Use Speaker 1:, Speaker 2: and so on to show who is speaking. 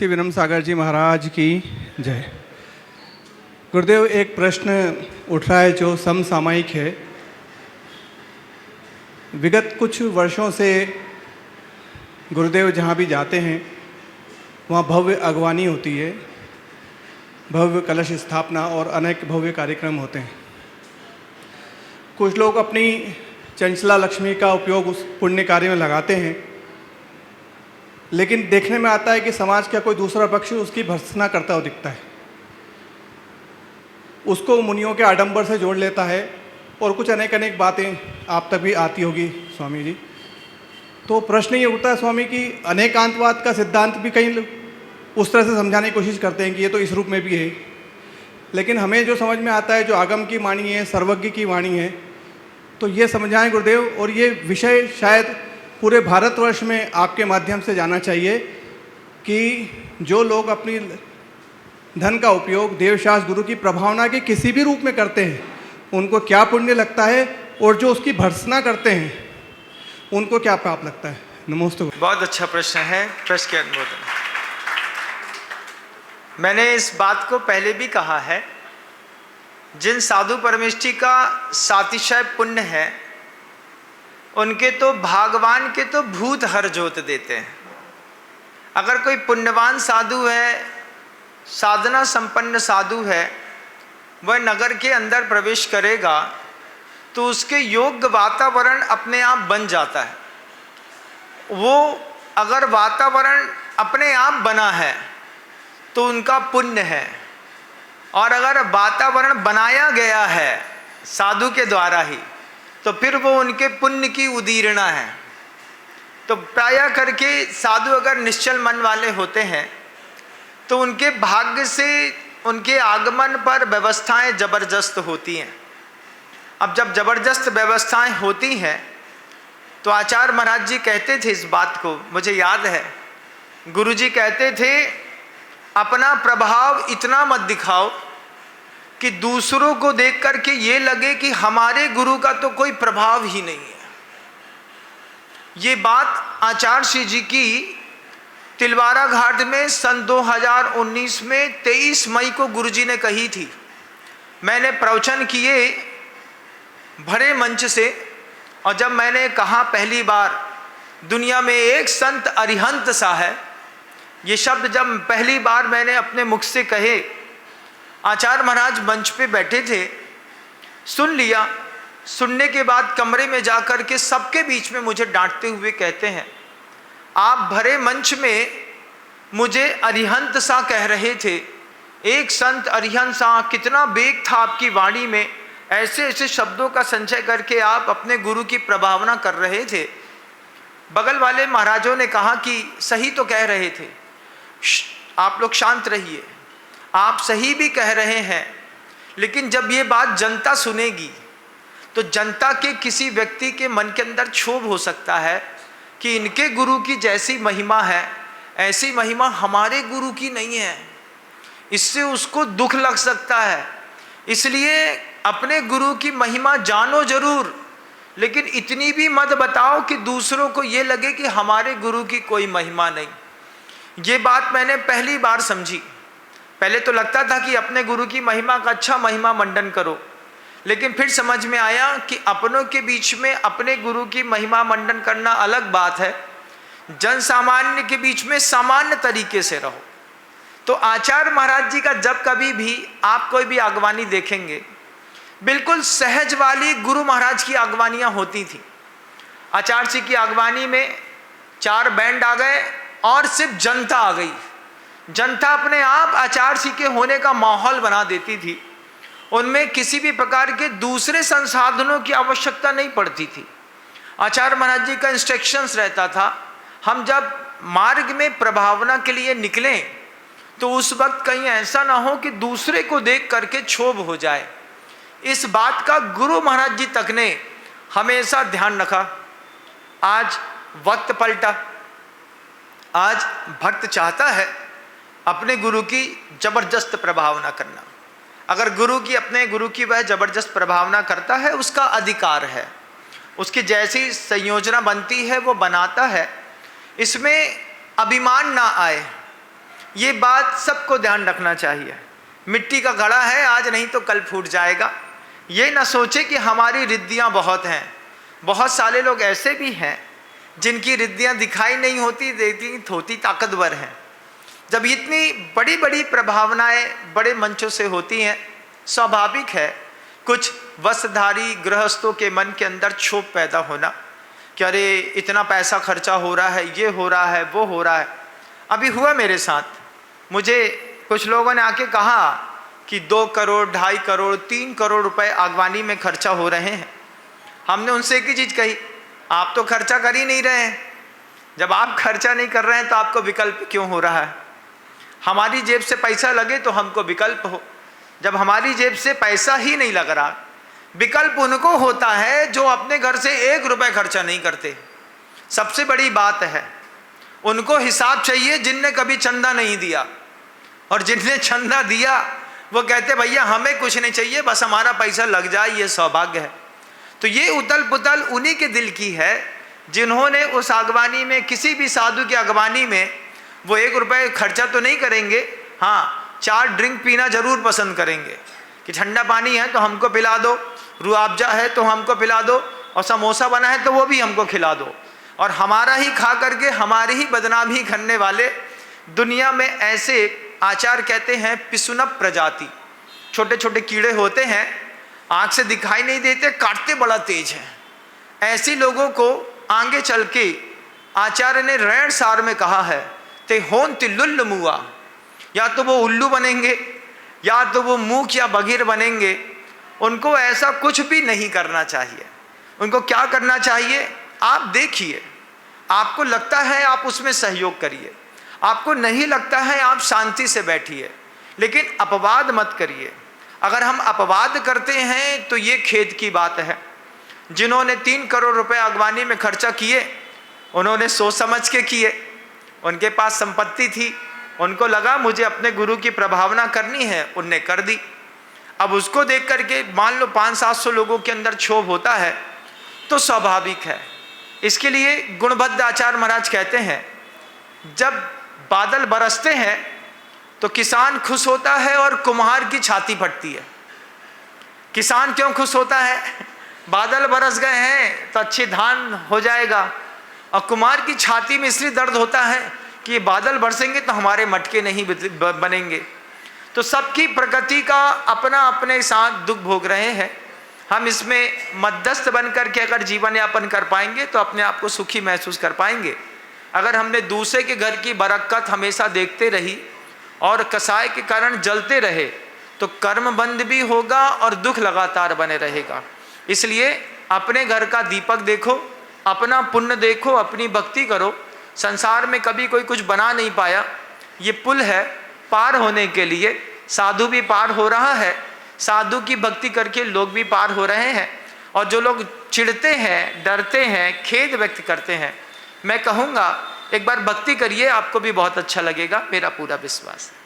Speaker 1: श्री विनम्र सागर जी महाराज की जय। गुरुदेव, एक प्रश्न उठ रहा है जो समसामयिक है। विगत कुछ वर्षों से गुरुदेव जहाँ भी जाते हैं वहाँ भव्य अगवानी होती है, भव्य कलश स्थापना और अनेक भव्य कार्यक्रम होते हैं। कुछ लोग अपनी चंचला लक्ष्मी का उपयोग उस पुण्य कार्य में लगाते हैं, लेकिन देखने में आता है कि समाज का कोई दूसरा पक्ष उसकी भर्त्सना करता हुआ दिखता है, उसको मुनियों के आडंबर से जोड़ लेता है और कुछ अनेक बातें आप तक भी आती होगी स्वामी जी। तो प्रश्न ये उठता है स्वामी कि अनेकांतवाद का सिद्धांत भी कई लोग उस तरह से समझाने की कोशिश करते हैं कि ये तो इस रूप में भी है, लेकिन हमें जो समझ में आता है, जो आगम की वाणी है, सर्वज्ञ की वाणी है, तो ये समझाएं गुरुदेव। और ये विषय शायद पूरे भारतवर्ष में आपके माध्यम से जाना चाहिए कि जो लोग अपनी धन का उपयोग देवशास्त्र गुरु की प्रभावना के किसी भी रूप में करते हैं उनको क्या पुण्य लगता है, और जो उसकी भर्त्सना करते हैं उनको क्या पाप लगता है। नमस्ते।
Speaker 2: बहुत अच्छा प्रश्न है। प्रश्न के अनुमोदन। मैंने इस बात को पहले भी कहा है, जिन साधु परमेष्ठी का सातिशय पुण्य है उनके तो भगवान के तो भूत हर जोत देते हैं। अगर कोई पुण्यवान साधु है, साधना संपन्न साधु है, वह नगर के अंदर प्रवेश करेगा तो उसके योग्य वातावरण अपने आप बन जाता है। वो अगर वातावरण अपने आप बना है तो उनका पुण्य है, और अगर वातावरण बनाया गया है साधु के द्वारा ही तो फिर वो उनके पुण्य की उदीरणा है। तो प्रायः करके साधु अगर निश्चल मन वाले होते हैं तो उनके भाग्य से उनके आगमन पर व्यवस्थाएं जबरदस्त होती हैं। अब जब जबरदस्त व्यवस्थाएं होती हैं तो आचार्य महाराज जी कहते थे इस बात को, मुझे याद है, गुरु जी कहते थे अपना प्रभाव इतना मत दिखाओ कि दूसरों को देख करके ये लगे कि हमारे गुरु का तो कोई प्रभाव ही नहीं है। ये बात आचार्य श्री जी की तिलवारा घाट में सन 2019 में 23 मई को गुरुजी ने कही थी। मैंने प्रवचन किए भरे मंच से, और जब मैंने कहा पहली बार दुनिया में एक संत अरिहंत सा है, ये शब्द जब पहली बार मैंने अपने मुख से कहे, आचार्य महाराज मंच पे बैठे थे, सुन लिया। सुनने के बाद कमरे में जाकर के सबके बीच में मुझे डांटते हुए कहते हैं, आप भरे मंच में मुझे अरिहंत सा कह रहे थे, एक संत अरिहंत सा, कितना वेग था आपकी वाणी में, ऐसे ऐसे शब्दों का संचय करके आप अपने गुरु की प्रभावना कर रहे थे। बगल वाले महाराजों ने कहा कि सही तो कह रहे थे, आप लोग शांत रहिए, आप सही भी कह रहे हैं, लेकिन जब ये बात जनता सुनेगी तो जनता के किसी व्यक्ति के मन के अंदर क्षोभ हो सकता है कि इनके गुरु की जैसी महिमा है ऐसी महिमा हमारे गुरु की नहीं है। इससे उसको दुख लग सकता है। इसलिए अपने गुरु की महिमा जानो जरूर, लेकिन इतनी भी मत बताओ कि दूसरों को ये लगे कि हमारे गुरु की कोई महिमा नहीं। ये बात मैंने पहली बार समझी। पहले तो लगता था कि अपने गुरु की महिमा का अच्छा महिमा मंडन करो, लेकिन फिर समझ में आया कि अपनों के बीच में अपने गुरु की महिमा मंडन करना अलग बात है, जन सामान्य के बीच में सामान्य तरीके से रहो। तो आचार्य महाराज जी का जब कभी भी आप कोई भी आगवानी देखेंगे, बिल्कुल सहज वाली गुरु महाराज की आगवानियां होती थी। आचार्य जी की आगवानी में 4 बैंड आ गए और सिर्फ जनता आ गई। जनता अपने आप आचार्य जी के होने का माहौल बना देती थी। उनमें किसी भी प्रकार के दूसरे संसाधनों की आवश्यकता नहीं पड़ती थी। आचार्य महाराज जी का इंस्ट्रक्शंस रहता था, हम जब मार्ग में प्रभावना के लिए निकलें तो उस वक्त कहीं ऐसा ना हो कि दूसरे को देख करके क्षोभ हो जाए। इस बात का गुरु महाराज जी तक ने हमेशा ध्यान रखा। आज वक्त पलटा, आज भक्त चाहता है अपने गुरु की जबरदस्त प्रभावना करना। अगर गुरु की अपने गुरु की वह जबरदस्त प्रभावना करता है, उसका अधिकार है, उसकी जैसी संयोजना बनती है वो बनाता है। इसमें अभिमान ना आए। ये बात सबको ध्यान रखना चाहिए। मिट्टी का घड़ा है, आज नहीं तो कल फूट जाएगा। ये ना सोचे कि हमारी रिद्धियाँ बहुत हैं। बहुत सारे लोग ऐसे भी हैं जिनकी रिद्धियाँ दिखाई नहीं होती, लेकिन होती ताकतवर हैं। जब इतनी बड़ी बड़ी प्रभावनाएं बड़े मंचों से होती हैं, स्वाभाविक है कुछ वस्त्रधारी गृहस्थों के मन के अंदर क्षोभ पैदा होना कि अरे इतना पैसा खर्चा हो रहा है, ये हो रहा है, वो हो रहा है। अभी हुआ मेरे साथ, मुझे कुछ लोगों ने आके कहा कि 2 करोड़, 2.5 करोड़, 3 करोड़ रुपए आगवानी में खर्चा हो रहे हैं। हमने उनसे एक ही चीज़ कही, आप तो खर्चा कर ही नहीं रहे हैं। जब आप खर्चा नहीं कर रहे हैं तो आपको विकल्प क्यों हो रहा है? हमारी जेब से पैसा लगे तो हमको विकल्प हो। जब हमारी जेब से पैसा ही नहीं लग रहा, विकल्प उनको होता है जो अपने घर से 1 रुपए खर्चा नहीं करते। सबसे बड़ी बात है, उनको हिसाब चाहिए जिनने कभी चंदा नहीं दिया, और जिनने चंदा दिया वो कहते भैया हमें कुछ नहीं चाहिए, बस हमारा पैसा लग जाए, ये सौभाग्य है। तो ये उतल पुतल उन्हीं के दिल की है जिन्होंने उस अगवानी में, किसी भी साधु की अगवानी में वो 1 रुपए खर्चा तो नहीं करेंगे, हाँ 4 ड्रिंक पीना जरूर पसंद करेंगे कि ठंडा पानी है तो हमको पिला दो, रूअफ़ज़ा है तो हमको पिला दो, और समोसा बना है तो वो भी हमको खिला दो। और हमारा ही खा करके हमारी ही बदनामी करने वाले दुनिया में ऐसे आचार कहते हैं पिसुनप प्रजाति। छोटे छोटे कीड़े होते हैं, आँख से दिखाई नहीं देते, काटते बड़ा तेज हैं। ऐसी लोगों को आगे चल के आचार्य ने रैण सार में कहा है, ते होन तिल्लुल्ल मुआ, या तो वो उल्लू बनेंगे या तो वो मूक या बधिर बनेंगे। उनको ऐसा कुछ भी नहीं करना चाहिए। उनको क्या करना चाहिए? आप देखिए, आपको लगता है आप उसमें सहयोग करिए, आपको नहीं लगता है आप शांति से बैठिए, लेकिन अपवाद मत करिए। अगर हम अपवाद करते हैं तो ये खेद की बात है। जिन्होंने 3 करोड़ रुपए अगवानी में खर्चा किए, उन्होंने सोच समझ के किए, उनके पास संपत्ति थी, उनको लगा मुझे अपने गुरु की प्रभावना करनी है, उनने कर दी। अब उसको देख करके मान लो 500-700 लोगों के अंदर क्षोभ होता है तो स्वाभाविक है। इसके लिए गुणभद्र आचार्य महाराज कहते हैं, जब बादल बरसते हैं तो किसान खुश होता है और कुम्हार की छाती फटती है। किसान क्यों खुश होता है? बादल बरस गए हैं तो अच्छे धान हो जाएगा, और कुम्हार की छाती में इसलिए दर्द होता है कि बादल बरसेंगे तो हमारे मटके नहीं बनेंगे। तो सबकी प्रकृति का अपना अपने साथ दुख भोग रहे हैं। हम इसमें मध्यस्थ बन करके अगर जीवन यापन कर पाएंगे तो अपने आप को सुखी महसूस कर पाएंगे। अगर हमने दूसरे के घर की बरकत हमेशा देखते रही और कसाय के कारण जलते रहे तो कर्म बंद भी होगा और दुख लगातार बने रहेगा। इसलिए अपने घर का दीपक देखो, अपना पुण्य देखो, अपनी भक्ति करो। संसार में कभी कोई कुछ बना नहीं पाया, ये पुल है पार होने के लिए। साधु भी पार हो रहा है, साधु की भक्ति करके लोग भी पार हो रहे हैं। और जो लोग चिढ़ते हैं, डरते हैं, खेद व्यक्त करते हैं, मैं कहूँगा एक बार भक्ति करिए, आपको भी बहुत अच्छा लगेगा, मेरा पूरा विश्वास है।